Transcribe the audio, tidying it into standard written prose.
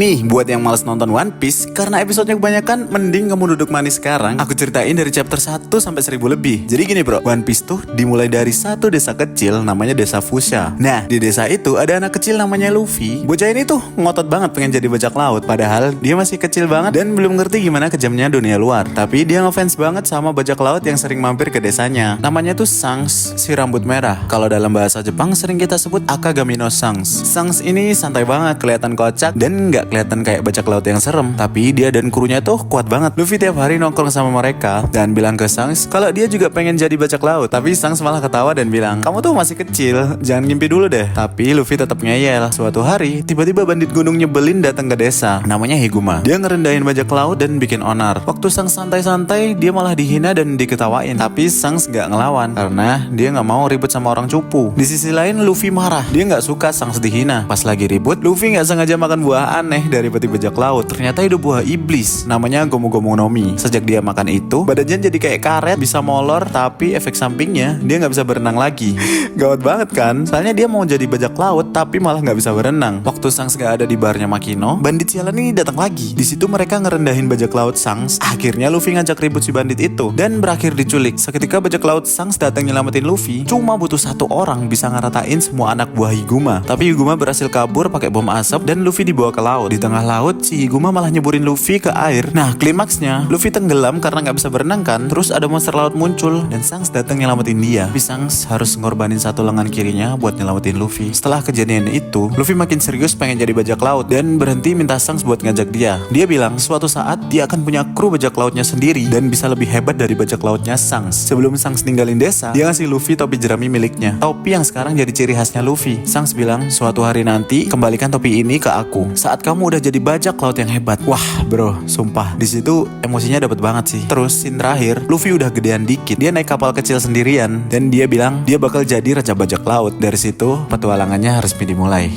Nih, buat yang males nonton One Piece, karena episodenya kebanyakan, mending kamu duduk manis sekarang. Aku ceritain dari chapter 1 sampai 1000 lebih. Jadi gini bro, One Piece tuh dimulai dari satu desa kecil namanya desa Fushia. Nah, di desa itu ada anak kecil namanya Luffy. Bocah ini tuh ngotot banget pengen jadi bajak laut, padahal dia masih kecil banget dan belum ngerti gimana kejamnya dunia luar. Tapi dia ngefans banget sama bajak laut yang sering mampir ke desanya. Namanya tuh Shanks, si rambut merah. Kalau dalam bahasa Jepang sering kita sebut Akagami no Shanks. Shanks ini santai banget, kelihatan kocak dan nggak kelihatan kayak bajak laut yang serem, tapi dia dan krunya tuh kuat banget. Luffy tiap hari nongkrong sama mereka dan bilang ke Shanks kalau dia juga pengen jadi bajak laut. Tapi Shanks malah ketawa dan bilang, kamu tuh masih kecil, jangan ngimpi dulu deh. Tapi Luffy tetap ngeyel. Suatu hari, tiba-tiba bandit gunung nyebelin datang ke desa, namanya Higuma. Dia ngerendahin bajak laut dan bikin onar. Waktu Shanks santai-santai, dia malah dihina dan diketawain. Tapi Shanks gak ngelawan karena dia gak mau ribut sama orang cupu. Di sisi lain, Luffy marah. Dia gak suka Shanks dihina. Pas lagi ribut, Luffy gak sengaja makan buah aneh dari peti bajak laut. Ternyata itu buah iblis, namanya Gomu Gomu no Mi. Sejak dia makan itu, badannya jadi kayak karet, bisa molor, tapi efek sampingnya dia nggak bisa berenang lagi. Gawat banget kan? Soalnya dia mau jadi bajak laut, tapi malah nggak bisa berenang. Waktu Shanks gak ada di barnya Makino, bandit sialan ini datang lagi. Di situ mereka ngerendahin bajak laut Shanks. Akhirnya Luffy ngajak ribut si bandit itu dan berakhir diculik. Seketika bajak laut Shanks datang nyelamatin Luffy. Cuma butuh satu orang bisa ngeratain semua anak buah Higuma. Tapi Higuma berhasil kabur pakai bom asap dan Luffy dibawa ke laut. Di tengah laut, si Higuma malah nyeburin Luffy ke air. Nah, klimaksnya, Luffy tenggelam karena nggak bisa berenang kan. Terus ada monster laut muncul dan Shanks datang nyelamatin dia. Tapi Shanks harus ngorbanin satu lengan kirinya buat nyelamatin Luffy. Setelah kejadian itu, Luffy makin serius pengen jadi bajak laut dan berhenti minta Shanks buat ngajak dia. Dia bilang suatu saat dia akan punya kru bajak lautnya sendiri dan bisa lebih hebat dari bajak lautnya Shanks. Sebelum Shanks ninggalin desa, dia ngasih Luffy topi jerami miliknya. Topi yang sekarang jadi ciri khasnya Luffy. Shanks bilang, suatu hari nanti kembalikan topi ini ke aku. Saat kamu udah jadi bajak laut yang hebat. Wah bro, sumpah di situ emosinya dapat banget sih. Terus scene terakhir, Luffy udah gedean dikit. Dia naik kapal kecil sendirian dan dia bilang dia bakal jadi raja bajak laut. Dari situ petualangannya resmi dimulai.